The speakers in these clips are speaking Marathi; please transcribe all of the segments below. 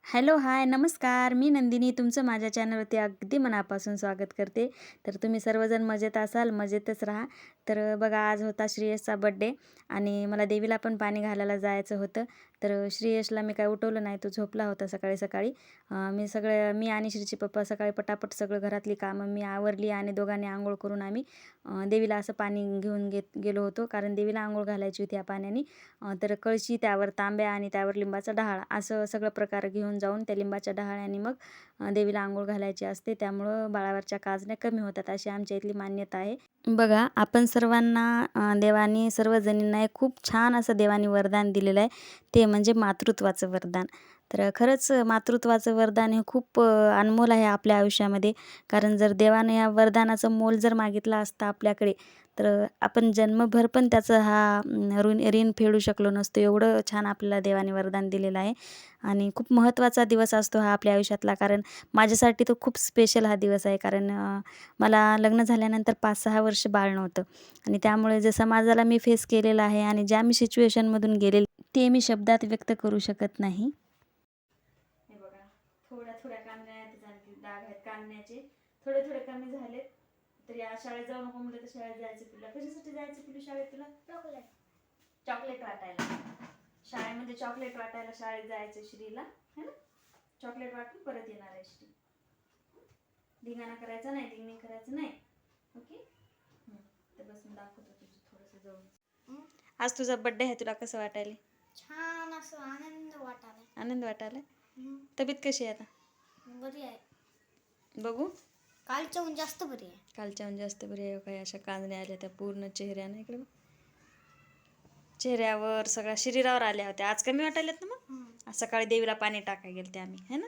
हॅलो, हाय, नमस्कार. मी नंदिनी तुमचं माझ्या चॅनलवरती अगदी मनापासून स्वागत करते. तर तुम्ही सर्वजण मजेत असाल, मजेतच राहा. तर बघा आज होता श्रेयसचा बड्डे आणि मला देवीला पण पाणी घालायला जायचं होतं. तर श्रेयसला मी काय उठवलं नाही, तो झोपला होता सकाळी-सकाळी. मी आणि श्रीचे पप्पा सकाळी पटापट सगळं घरातली कामं मी आवरली आणि दोघांनी अंघोळ करून आम्ही देवीला असं पाणी घेऊन गेलो होतो. कारण देवीला अंघोळ घालायची होती या पाण्याने. तर कळशी, त्यावर तांब्या आणि त्यावर लिंबाचा डहाळ असं सगळं प्रकार घेऊन जाऊन त्या लिंबाच्या डहाळ्याने मग देवीला अंघोळ घालायची असते. त्यामुळं बाळावरच्या काजण्या कमी होतात अशी आमच्या इथली मान्यता आहे. बघा आपण सर्वांना देवाने सर्वजणींना एक खूप छान असं देवाने वरदान दिलेलं आहे. ते म्हणजे मातृत्वाचं वरदान. तर खरंच मातृत्वाचं वरदान हे खूप अनमोल आहे आपल्या आयुष्यामध्ये. कारण जर देवाने या वरदानाचं मोल जर मागितलं असतं आपल्याकडे, तर आपण जन्मभर पण त्याचं ऋण फेडू शकलो नसतो. एवढं छान आपल्याला देवाने वरदान दिलेलं आहे आणि खूप महत्त्वाचा दिवस असतो हा आपल्या आयुष्यातला. कारण माझ्यासाठी तो खूप स्पेशल हा दिवस आहे. कारण मला लग्न झाल्यानंतर 5-6 वर्ष बाळ नव्हतं आणि त्यामुळे जे समाजाला मी फेस केलेलं आहे आणि ज्या मी सिच्युएशनमधून गेलेले ते मी शब्दात व्यक्त करू शकत नाही. हे बघा, थोड्या थोड्या डाग आहेत काढण्याचे, थोडे थोडे कमी झालेत. तर या शाळेत जाऊ नको म्हटलं तर शाळेत जायचं. तुला कशासाठी जायचं पिलू शाळेत? तुला चॉकलेट वाटायला. शाळेमध्ये चॉकलेट वाटायला शाळेत जायचं श्रीला, है ना? चॉकलेट वाटून परत येणार आहे श्री. धिंगाणा करायचा नाही, धिंगणी करायचं नाही. ओके. तर बस मी दाखवतो तुझं थोडंसं जवळ. आज तुझा बड्डे आहे, तुला कसं वाटायला? छान असं आनंद वाटायला. आनंद वाटायला. तब्येत कशी आहे आता? बरी आहे. बघू. कालच्याहून जास्त बरी आहे. कालच्याहून जास्त बरी आहे. काय अशा कांजण्या आल्या त्या पूर्ण चेहऱ्यानं. इकडे बघ, चेहऱ्यावर सगळ्या शरीरावर आल्या होत्या. आज कमी वाटायल्यात ना मग? आज सकाळी देवीला पाणी टाकायला गेलते आम्ही, है ना?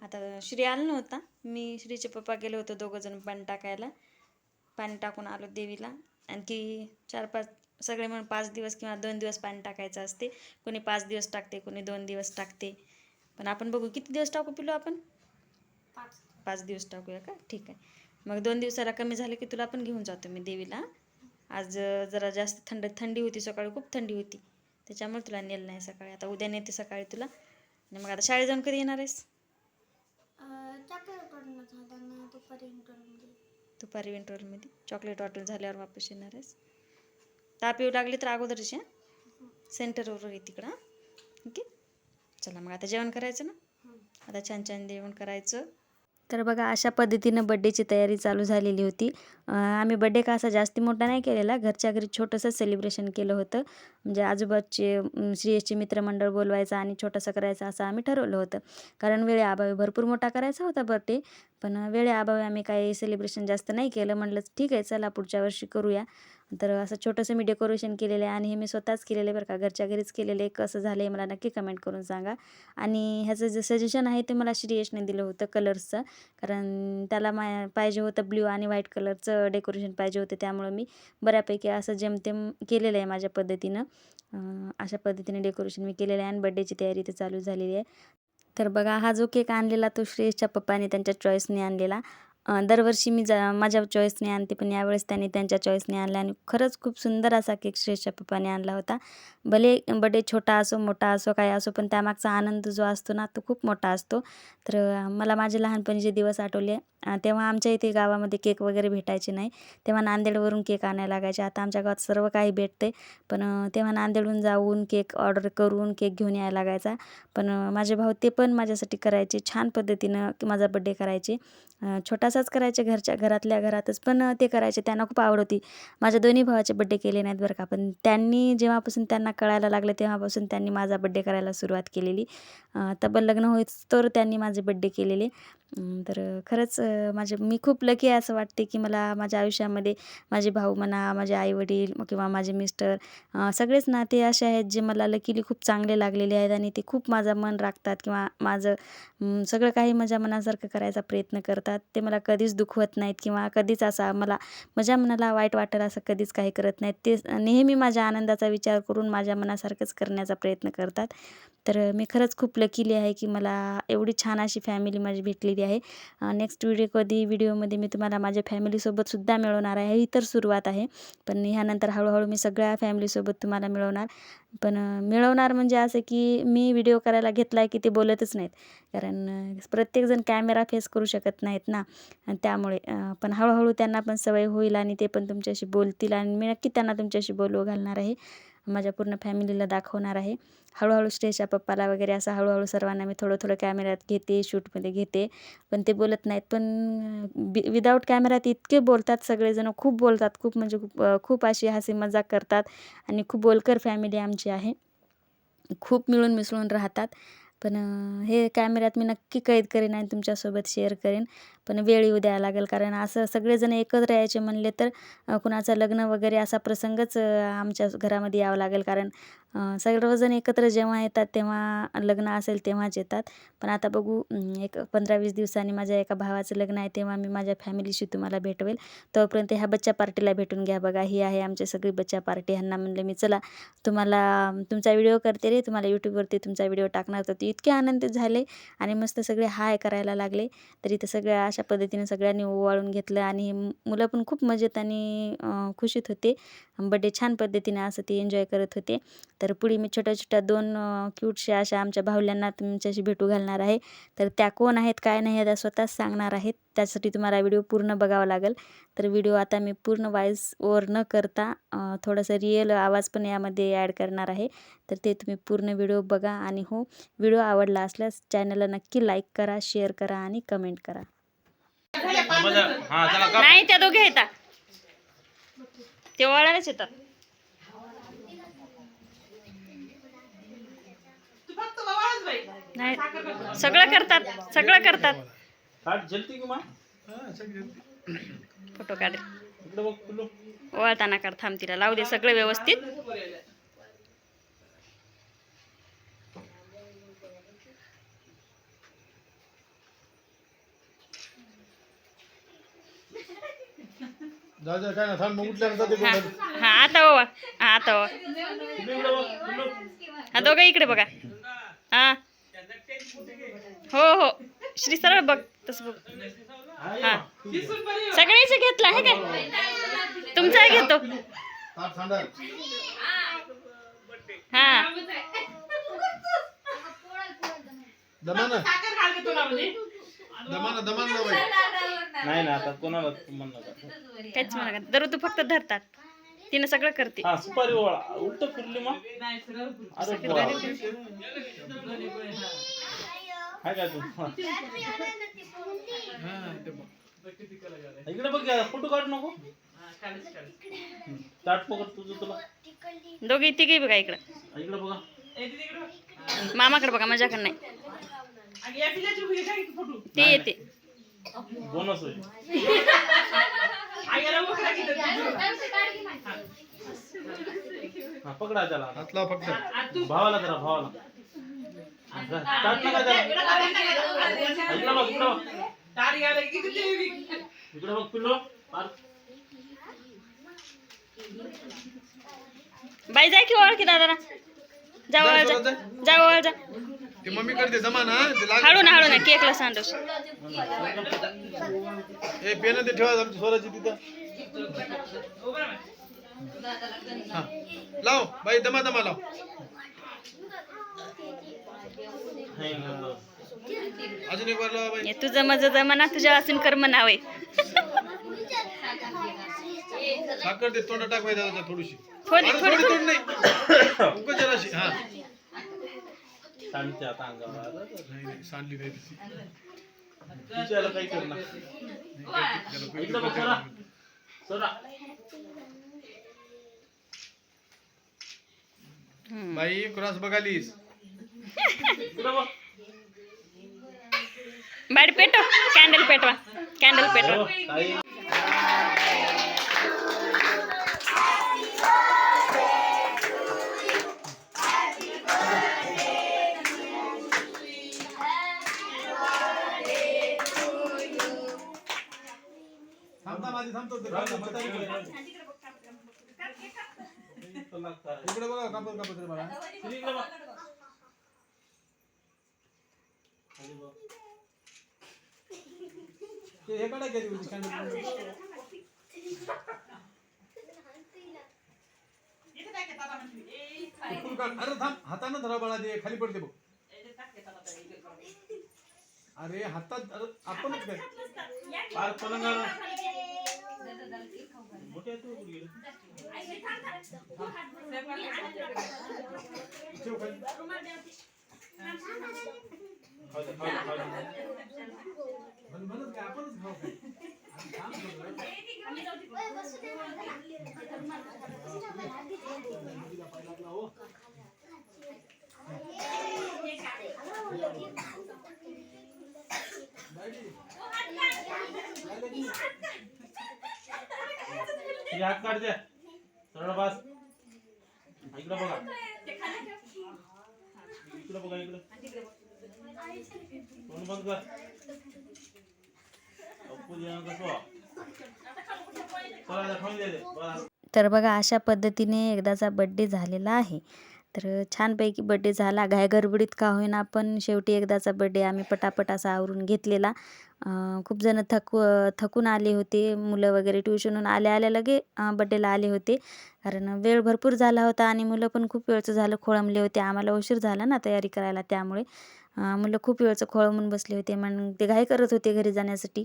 आता श्री आला नव्हता, मी श्रीचे पप्पा गेलो होतो, दोघंजण पाणी टाकायला. पाणी टाकून आलो देवीला. आणखी 4-5 सगळे म्हणून 5 दिवस किंवा 2 दिवस पाणी टाकायचं असते. कोणी 5 दिवस टाकते, कोणी 2 दिवस टाकते. पण आपण बघू किती दिवस टाकू पिलो आपण? 5 दिवस टाकूया का? ठीक आहे. मग 2 दिवसाला कमी झालं की तुला पण घेऊन जातो मी देवीला. आज जरा जास्त थंडी होती, सकाळी खूप थंडी होती, त्याच्यामुळे तुला नेलं नाही सकाळी. आता उद्या नेते सकाळी तुला. आणि मग आता शाळेत जाऊन कधी येणार आहेस? दुपारी इंटरव्हलमध्ये चॉकलेट वाटून झाल्यावर वापस येणार आहेस. ताप येऊ लागली तर अगोदरच सेंटरवर ये तिकडं. ओके. चला मग आता जेवण करायचं ना. आता छान छान जेवण करायचं. तर बघा अशा पद्धतीनं बड्डेची तयारी चालू झालेली होती. आम्ही बड्डे का असा जास्ती मोठा नाही केलेला, घरच्या घरी छोटंसं सेलिब्रेशन केलं होतं. म्हणजे आजूबाजूचे श्रेयसचे मित्रमंडळ बोलवायचं आणि छोटंसं करायचं असं आम्ही ठरवलं होतं. कारण वेळेअभावी भरपूर मोठा करायचा होता बड्डे, पण वेळेअभावी आम्ही काही सेलिब्रेशन जास्त नाही केलं. म्हटलं ठीक आहे, चला पुढच्या वर्षी करूया. तर असं छोटंसं मी डेकोरेशन केलेलं आहे आणि हे मी स्वतःच केलेलं आहे बरं का, घरच्या घरीच केलेलं आहे. कसं झालं आहे मला नक्की कमेंट करून सांगा. आणि ह्याचं जे सजेशन आहे ते मला श्रेयसने दिलं होतं कलर्सचं. कारण त्याला पाहिजे होतं ब्ल्यू आणि व्हाईट कलरचं डेकोरेशन पाहिजे होतं. त्यामुळं मी बऱ्यापैकी असं जेमतेम केलेलं आहे माझ्या पद्धतीनं. अशा पद्धतीने डेकोरेशन मी केलेलं आहे आणि बड्डेची तयारी तर चालू झालेली आहे. तर बघा हा जो केक आणलेला तो श्रेयसच्या पप्पाने त्यांच्या चॉईसने आणलेला. दरवर्षी मी माझ्या चॉईसने आणते, पण यावेळेस त्यांनी त्यांच्या चॉईसने आणला आणि खरंच खूप सुंदर असा केक श्रेयसच्या पप्पाने आणला होता. भले बड्डे छोटा असो, मोठा असो, काय असो, पण त्यामागचा आनंद जो असतो ना तो खूप मोठा असतो. तर मला माझे लहानपणीचे दिवस आठवले. तेव्हा आमच्या इथे गावामध्ये केक वगैरे भेटायचे नाही. तेव्हा नांदेडवरून केक आणायला लागायचे. आता आमच्या गावात सर्व काही भेटते, पण तेव्हा नांदेडहून जाऊन केक ऑर्डर करून केक घेऊन यायला लागायचा. पण माझे भाऊ ते पण माझ्यासाठी करायचे, छान पद्धतीनं माझा बड्डे करायचे. छोटासाच करायचे घरातल्या घरातच, पण ते करायचे. त्यांना खूप आवड होती. माझ्या दोन्ही भावाचे बड्डे केले नाहीत बरं का, पण त्यांनी जेव्हापासून त्यांना कळायला लागलं तेव्हापासून त्यांनी माझा बड्डे करायला सुरुवात केलेली. तब्बल लग्न होईस्तोवर त्यांनी माझे बड्डे केलेले. तर खरंच मी खूप लकी आहे असं वाटते की मला माझ्या आयुष्यामध्ये माझे भाऊ म्हणा, माझे आईवडील किंवा माझे मिस्टर, सगळेच नाते असे आहेत जे मला लकीली खूप चांगले लागलेले आहेत आणि ते खूप माझं मन राखतात किंवा माझं सगळं काही माझ्या मनासारखं करायचा प्रयत्न करतात. ते मला कधीच दुखवत नाहीत किंवा कधीच असा माझ्या मनाला वाईट वाटेल असं कधीच काही करत नाहीत. ते नेहमी माझ्या आनंदाचा विचार करून माझ्या मनासारखंच करण्याचा प्रयत्न करतात. तर मी खरंच खूप लकीली आहे की मला एवढी छान अशी फॅमिली माझी भेटलेली आहे. नेक्स्ट व्हिडिओमध्ये मी तुम्हाला माझ्या फॅमिलीसोबतसुद्धा मिळवणार आहे. ही तर सुरुवात आहे, पण ह्यानंतर हळूहळू मी सगळ्या फॅमिलीसोबत तुम्हाला मिळवणार. पण मिळवणार म्हणजे असं की मी व्हिडिओ करायला घेतला आहे की ते बोलतच नाहीत, कारण प्रत्येकजण कॅमेरा फेस करू शकत नाहीत ना. आणि त्यामुळे पण हळूहळू त्यांना पण सवय होईल आणि ते पण तुमच्याशी बोलतील आणि मी नक्की त्यांना तुमच्याशी बोलवू घालणार आहे. माझ्या पूर्ण फॅमिलीला दाखवणार आहे. हळूहळू स्टेजच्या पप्पाला वगैरे असं हळूहळू सर्वांना मी थोडं थोडं कॅमेऱ्यात घेते, शूटमध्ये घेते, पण ते बोलत नाहीत. पण विदाऊट कॅमेऱ्यात इतके बोलतात सगळेजण, खूप बोलतात, खूप म्हणजे खूप अशी हसी मजाक करतात आणि खूप बोलकर फॅमिली आमची आहे. खूप मिळून मिसळून राहतात. पण हे कॅमेऱ्यात मी नक्की कैद करेन आणि तुमच्यासोबत शेअर करेन. पण वेळ येऊ द्यावं लागेल, कारण असं सगळेजण एकत्र यायचे म्हणले तर कुणाचं लग्न वगैरे असा प्रसंगच आमच्या घरामध्ये यावं लागेल, कारण सर्वजण एकत्र जेव्हा येतात तेव्हा लग्न असेल तेव्हाच येतात. पण आता बघू, एक 15-20 दिवसांनी माझ्या एका भावाचं लग्न आहे, तेव्हा मी माझ्या फॅमिलीशी तुम्हाला भेटवेल. तोपर्यंत ह्या बच्चा पार्टीला भेटून घ्या. बघा, ही आहे आमची सगळी बच्चा पार्टी. ह्यांना म्हणलं मी चला तुम्हाला तुमचा व्हिडिओ करते रे, तुम्हाला यूट्यूबवरती तुमचा व्हिडिओ टाकणार. तर ते इतके आनंदित झाले आणि मस्त सगळे हाय करायला लागले. तरी ते सगळ्या अशा पद्धतीने सगळ्यांनी ओवाळून घेतलं आणि मुलं पण खूप मजेत आणि खुशीत होते. बड्डे छान पद्धतीने असं ते एन्जॉय करत होते. तर पुढे मी छोट्या छोट्या 2 क्यूटशा अशा आमच्या बाहुल्यांना तुमच्याशी भेटू घालणार आहे. तर त्या कोण आहेत काय नाही हे त्या स्वतःच सांगणार आहेत. त्यासाठी तुम्हाला व्हिडिओ पूर्ण बघावा लागेल. तर व्हिडिओ आता मी पूर्ण व्हॉईस ओव्हर न करता थोडंसं रिअल आवाज पण यामध्ये ॲड करणार आहे. तर ते तुम्ही पूर्ण व्हिडिओ बघा आणि हो, व्हिडिओ आवडला असल्यास चॅनलला नक्की लाईक करा, शेअर करा आणि कमेंट करा. नाही, त्या दोघे येतात, ते वळायलाच येतात. नाही, सगळं करतात, सगळं करतात. फोटो काढ, ओवाळताना काढ. थांब, तिला लावू दे सगळं व्यवस्थित. हा, आता ओवा, हा आता ओवा. हा, दोघं इकडे बघा. हा, हो हो, श्री सरळ बघ, तसं बघ. हा, सगळ्याच घेतला आहे काय? तुमचा घेतो. हा, नाही ना, आता कोणाला काहीच म्हणा, दर तू फक्त धरतात, तिनं सगळं करते. सुपारी उलट फिरली मग. अरे काय काय तू इकडे बघ, फोटो काढू नको. ताट पकड तुझं तुला. दोघे तिघे बघा इकडं. इकडे बघा, मामाकडे बघा, माझ्याकडे नाही. ते येते बोनस होईल. हा, पकडा त्याला, हातला फक्त भावाला जरा, भावाला ताट नका त्याला. इकडे बघ, इकडे बघ, इकडे बघ पिल्लो. बाई जाय की ओळखी दादाला. जा ओळख, जा, जा ओळख, जा. ते मम्मी करते जमा ना, हळू ना, हळू ना, केकला सांडोस. हे पेन ते ठेवा आमची स्वराची तिथं. हा, लाव बाई, दमा दमा लाव. अजून एक बार लावा बाई. हे तुझं माझं जमाना, तुझ्या वाचून कर्म नाव आहे. साखर दे, तोंड टाक बाई दादा थोडीशी. थोडी थोडी थोडी तोंड नाही, उगाच जराशी. हा, सांगते आता अंगावर. नाही नाही, सांडली नाही तशी. तिच्याला काही करणार. इकडे बघ, सोडा सोडा. बाई क्रॉस बघालीस. इकडे बघ. बाडी पेटव, कॅन्डल पेटवा, कॅन्डल पेटवा. काही थांबता माझी, थांबतो. इकडे बघा, कापत कापत रे मला. इकडे बघ. ते हे कडे गेली होती कॅन्डल. उकळून काढ. अरे थांब, हातानं धरा बाळा, ते खाली पडते बघ. अरे हातात, अरे आपणच काय पार पलंगावर मोठे आहेत कुठे गेले? ठेव खाली. खाऊ दे, खाऊ दे, खाऊ दे. म्हणत काय आपणच खाऊ काय. आणि थांब थोडं. मुलीला पाय लागला हो. ही हात काढ द्या. सरळ बस. इकडं बघा. इकडं बघा, इकडं. तोंड बंद कर. अप्पू द्या कसं. चला आता खाऊन द्या ते. बस. तर बघा अशा पद्धतीने एकदाचा बड्डे झालेला आहे. तर छानपैकी बड्डे झाला. घाईगडबडीत का होईना पण शेवटी एकदाचा बड्डे आम्ही पटापट असा आवरून घेतलेला. खूप जण थकून आले होते. मुलं वगैरे ट्युशनहून आल्या लगे बड्डेला आले होते. कारण वेळ भरपूर झाला होता आणि मुलं पण खूप वेळचं झालं खोळंबले होते. आम्हाला उशीर झाला ना तयारी करायला, त्यामुळे मुलं खूप वेळचं खोळंबून बसले होते. मग ते घाई करत होते घरी जाण्यासाठी.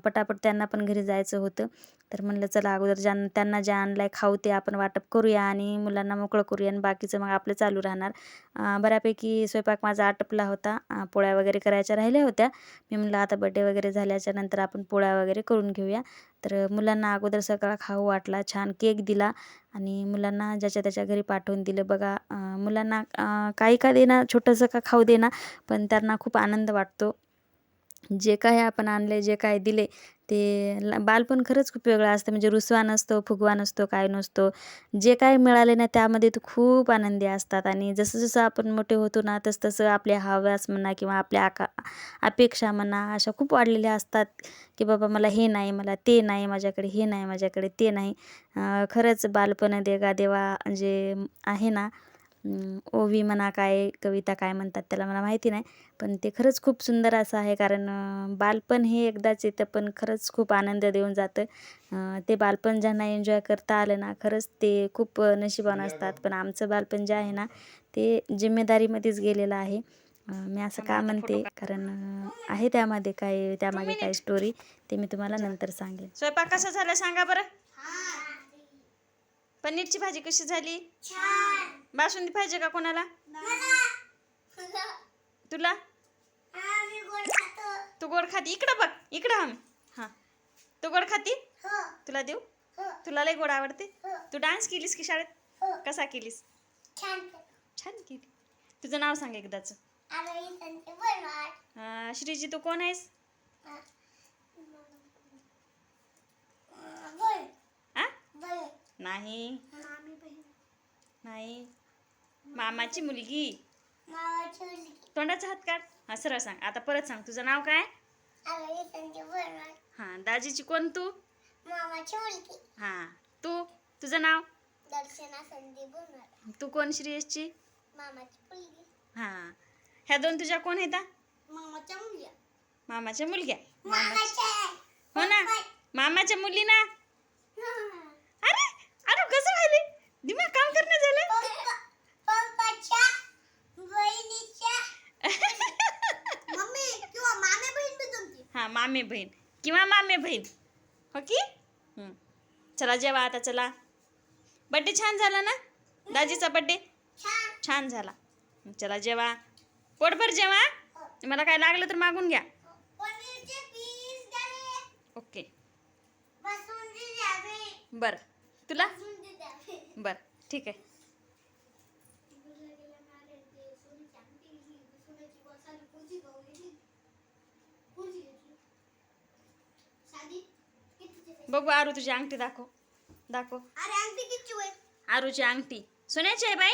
पटापट त्यांना पण घरी जायचं होतं. तर म्हणलं चला अगोदर त्यांना जे आणलं आहे खाऊ ते आपण वाटप करूया आणि मुलांना मोकळं करूया आणि बाकीचं मग आपलं चालू राहणार. बऱ्यापैकी स्वयंपाक माझा आटपला होता. पोळ्या वगैरे करायच्या राहिल्या होत्या. मी म्हणलं आता बड्डे वगैरे झाल्याच्या नंतर आपण पोळ्या वगैरे करून घेऊया. तर मुलांना अगोदर सगळा खाऊ वाटला, छान केक दिला आणि मुलांना ज्याच्या त्याच्या घरी पाठवून दिलं. बघा मुलांना काही का देना, छोटंसं का खाऊ देना, पण त्यांना खूप आनंद वाटतो. जे काही आपण आणले, जे काय दिले ते बालपण खरंच खूप वेगळं असतं. म्हणजे रुसवा नसतो, फुगवा नसतो, काय नसतो. जे काय मिळाले ना त्यामध्ये ते खूप आनंदी असतात. आणि जसं जसं आपण मोठे होतो ना तसं आपल्या हव्यास म्हणा किंवा आपल्या अपेक्षा म्हणा अशा खूप वाढलेल्या असतात की बाबा मला हे नाही, मला ते नाही, माझ्याकडे हे नाही, माझ्याकडे ते नाही. खरंच बालपण देगा देवा जे आहे ना, ओवी म्हणा काय कविता काय म्हणतात त्याला मला माहिती नाही, पण ते खरंच खूप सुंदर असं आहे. कारण बालपण हे एकदाच येतं पण खरंच खूप आनंद देऊन जातं. ते बालपण ज्यांना एन्जॉय करता आलं ना खरंच ते खूप नशिबान असतात. पण आमचं बालपण जे आहे ना ते जिम्मेदारीमध्येच गेलेलं आहे. मी असं का म्हणते कारण आहे त्यामागे काय स्टोरी ते मी तुम्हाला नंतर सांगेन. स्वयंपाक कसा झाला सांगा बरं. पनीरची भाजी कशी झाली? बासुंदी पाहिजे का कोणाला? तुला? तू गोड खाती? इकडं बघ, इकडं हम. हां, तू गोड खाती? तुला देऊ? तुला लय गोड आवडते? तू डान्स केलीस की शाळेत? कसा केलीस? छान केली. तुझं नाव सांग एकदाच. श्रीजी तू कोण आहेस? नाही नाही, मामाची मुलगी. तोंडाचा हात काढ. हा सरळ सांग. आता परत सांग तुझं नाव काय? हा, दाजीची कोण तू? हा, तुझं नाव? दर्शना संदीप बोरणार. तू कोण श्रेयसची? मामाची मुलगी. हा, ह्या दोन तुझ्या कोण आहेत? मामाच्या मुलग्या. मामाच्या मुलग्या. मामाच्या. हो ना, मामाच्या मुली ना. अरे अरे कसं व्हायले, दिमाग काम करणं झालं. पप्पाच्या बहिणीच्या मम्मी किंवा मामे बहीण बी जमते. हा, मामे बहीण किंवा मामे बहीण. हो की? चला जेवा आता. चला, बड्डे छान झाला ना दाजीचा? बड्डे छान झाला. चला जेवा, पोटभर जेवा. मला काय लागलं तर मागून घ्या. पनीरचे पीस द्यावे. ओके, बासुंदी द्यावी. बरं. तुला? बासुंदी द्यावी. बरं ठीक आहे. बघू आरू तुझी अंगठी दाखव. अरे अंगठी किती होय? आरूची अंगठी सोन्याची आहे बाई.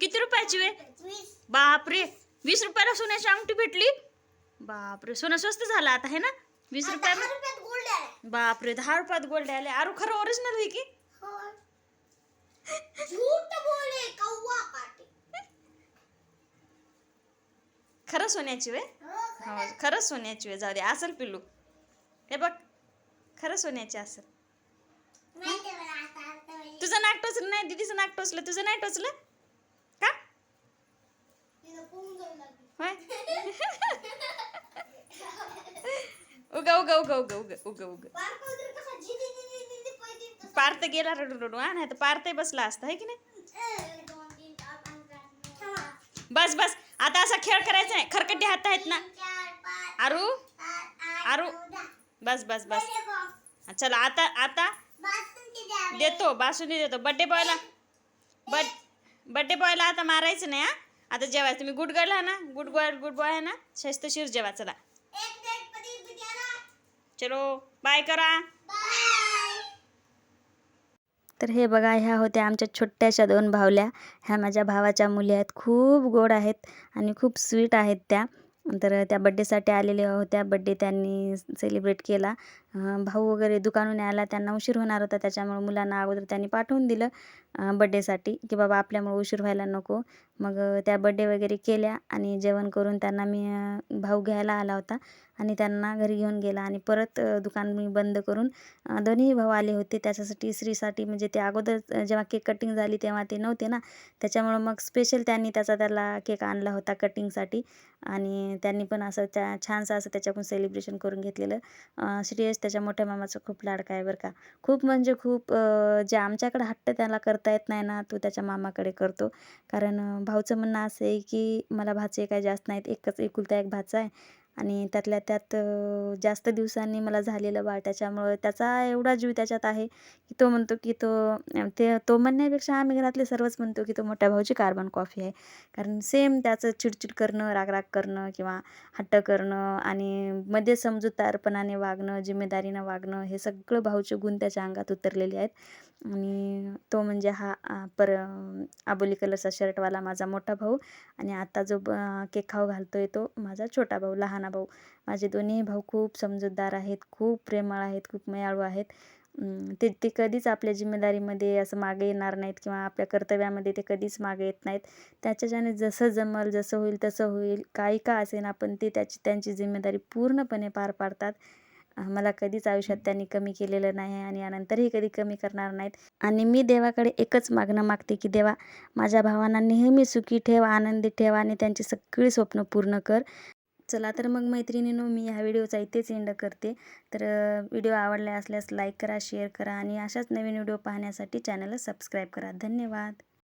किती रुपयाची आहे? 20. बापरे, 20 रुपयाला सोन्याची अंगठी भेटली. बापरे, सोनं स्वस्त झालं आता आहे ना. 20 रुपयाला. 10 रुपयात गोल्ड आहे. बापरे, 10 रुपयात गोल्ड आले. आरू खरं ओरिजिनल आहे की? होय. झूठ बोले कौवा काटे. खरं सोन्याची वे हो खरंच सोन्याची वे जाऊ दे असेल पिल्लू हे बघ खरं सोन्याची असेल माहिती आहे मला आता होईल. तुझं नाक टोचलं नाही दीदीचं नाक टोचलं तुझं नाही टोचलं का तिला पोहून जाऊ लागली. होय उगा उगा उगा उगा उगा उगा उगा बारकं उतरून कसं झिदी झिदी झिदी पळते तसं. पार्थ गेला रडू रडू हा नाही तर पार्थ बसला असता है की नाही 2 3 4 5 6 7 बस बस आता असा खेळ करायचा नाही खरकटे हात आहेत ना 4 5 आरू 7 आरू 8 9 10. बस बस बस बर्थडे बॉक्स. चला आता आता बासुंदी द्यावी. देतो बासुंदी देतो बड्डे बॉयला बड्डे बॉयला आता मारायचं नाही हा आता जेवायचं तुम्ही गुड गर्ल आहे ना गुड बॉय आहे ना शिस्तशीर जेवा चला एक गणपती बिद्याला. चलो बाय करा बाय. तर हे बघा ह्या होत्या आमच्या छोट्याशा 2 भावल्या ह्या माझ्या भावाच्या मुली आहेत खूप गोड आहेत आणि खूप स्वीट आहेत त्या तर त्या बड्डेसाठी आलेल्या होत्या बड्डे त्यांनी सेलिब्रेट केला भाऊ वगैरे दुकानून यायला त्यांना उशीर होणार होता त्याच्यामुळे मुलांना अगोदर त्यांनी पाठवून दिलं बड्डेसाठी की बाबा आपल्यामुळे उशीर व्हायला नको मग त्या बड्डे वगैरे केल्या आणि जेवण करून त्यांना मी भाऊ घ्यायला आला होता आणि त्यांना घरी घेऊन गेला आणि परत दुकान मी बंद करून दोन्ही भाऊ आले होते त्याच्यासाठी श्रीसाठी म्हणजे ते अगोदर जेव्हा केक कटिंग झाली तेव्हा ते नव्हते ना त्याच्यामुळं मग स्पेशल त्यांनी त्याला केक आणला होता कटिंगसाठी आणि त्यांनी पण असं त्या छानसं असं त्याच्याकडून सेलिब्रेशन करून घेतलेलं श्रेयस त्याच्या मोठ्या मामाचं खूप लाडका आहे बरं का खूप म्हणजे खूप जे आमच्याकडे हट्ट त्याला करता येत नाही ना तो त्याच्या मामाकडे करतो कारण भाऊचं म्हणणं असं आहे की मला भाचे काही जास्त नाहीत एकच एकुलता एक भाचा आहे आणि त्यातल्या त्यात जास्त दिवसांनी मला झालेलं बाळ त्याच्यामुळं त्याचा एवढा जीव त्याच्यात आहे की तो म्हणतो की तो म्हणण्यापेक्षा आम्ही घरातले सर्वच म्हणतो की तो मोठ्या भाऊची कार्बन कॉफी आहे कारण सेम त्याचं चिडचिड करणं रागराग करणं किंवा हट्ट करणं आणि मध्ये समजूतदारपणाने वागणं जिम्मेदारीनं वागणं हे सगळं भाऊचे गुण त्याच्या अंगात उतरलेले आहेत आणि तो म्हणजे हा आबोली कलरचा शर्टवाला माझा मोठा भाऊ आणि आता जो केक खाऊ घालतोय तो माझा छोटा भाऊ लहाना भाऊ माझे दोन्ही भाऊ खूप समजूतदार आहेत खूप प्रेमळ आहेत खूप मायाळू आहेत ते कधीच आपल्या जिम्मेदारीमध्ये असं मागे येणार नाहीत किंवा आपल्या कर्तव्यामध्ये ते कधीच मागे येत नाहीत त्याच्याने जसं जमल जसं होईल तसं होईल काही का असेना पण ते त्यांची जिम्मेदारी पूर्णपणे पार पाडतात मला कधीच आयुष्यात त्यांनी कमी केलेलं नाही आणि यानंतरही कधी कमी करणार नाहीत आणि मी देवाकडे एकच मागणं मागते की देवा माझ्या भावांना नेहमी सुखी ठेव आनंदी ठेव आणि त्यांची सगळी स्वप्न पूर्ण कर चला तर मग मैत्रिणींनो मी ह्या व्हिडिओचा इथेच एंड करते तर व्हिडिओ आवडला असल्यास लाईक करा शेअर करा आणि अशाच नवीन व्हिडिओ पाहण्यासाठी चॅनलला सबस्क्राईब करा धन्यवाद